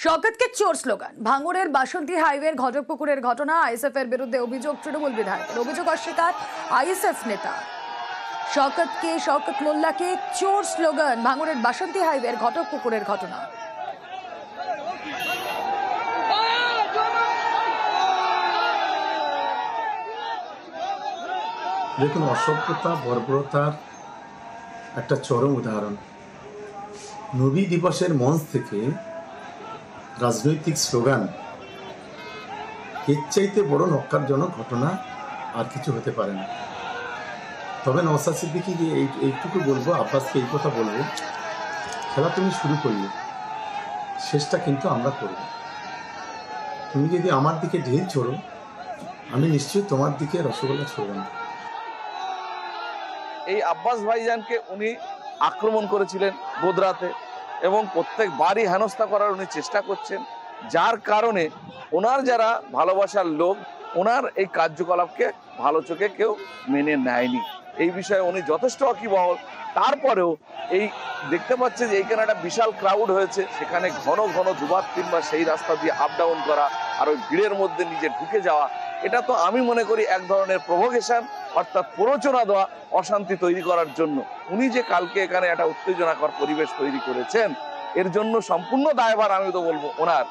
শওকতকে চোর স্লোগান। ভাঙড়ের বাসন্তী হাইওয়ের ঘটকপুকুরের ঘটনা। আইএসএফ এর বিরুদ্ধে অভিযোগ তৃণমূল বিধায়কের। অভিযোগ অস্বীকার আইএসএফ নেতা। শওকত মোল্লাকে চোর স্লোগান। ভাঙড়ের বাসন্তী হাইওয়ের ঘটকপুকুরের ঘটনা। দেখুন, অসভ্যতা বর্বরতার একটা চরম উদাহরণ। নবী দিবসের মঞ্চ থেকে রাজনৈতিক স্লোগান, এর চাইতে বড় নক্কারজনক ঘটনা আর কিছু হতে পারে না। তবে নওশাদ সিদ্দিকী এইটুকু বলবো, আব্বাসকে এই কথা বলবো, খেলা তুমি শুরু করলে, শেষটা কিন্তু আমরা করব। তুমি যদি আমার দিকে ঢিল ছোড়ো, আমি নিশ্চয়ই তোমার দিকে রসগোল্লা ছোড়ব না। এই আব্বাস ভাইজানকে উনি আক্রমণ করেছিলেন গোদরাতে এবং প্রত্যেকবারই হেনস্থা করার উনি চেষ্টা করছেন, যার কারণে ওনার যারা ভালোবাসার লোক ওনার এই কার্যকলাপকে ভালো চোখে কেউ মেনে নেয়নি। এই বিষয়ে উনি যথেষ্ট ওয়াকিবহল। তারপরেও এই দেখতে পাচ্ছে যে এইখানে একটা বিশাল ক্রাউড হয়েছে, সেখানে ঘন ঘন দুবার তিনবার সেই রাস্তা দিয়ে আপ ডাউন করা আর ওই ভিড়ের মধ্যে নিজে ঢুকে যাওয়া, এটা তো আমি মনে করি এক ধরনের প্রভোকেশন, অর্থাৎ প্ররোচনা দেওয়া, অশান্তি তৈরি করার জন্য। উনি যে কালকে এখানে একটা উত্তেজনাকর পরিবেশ তৈরি করেছেন, এর জন্য সম্পূর্ণ দায়ভার আমি তো বলবো ওনার।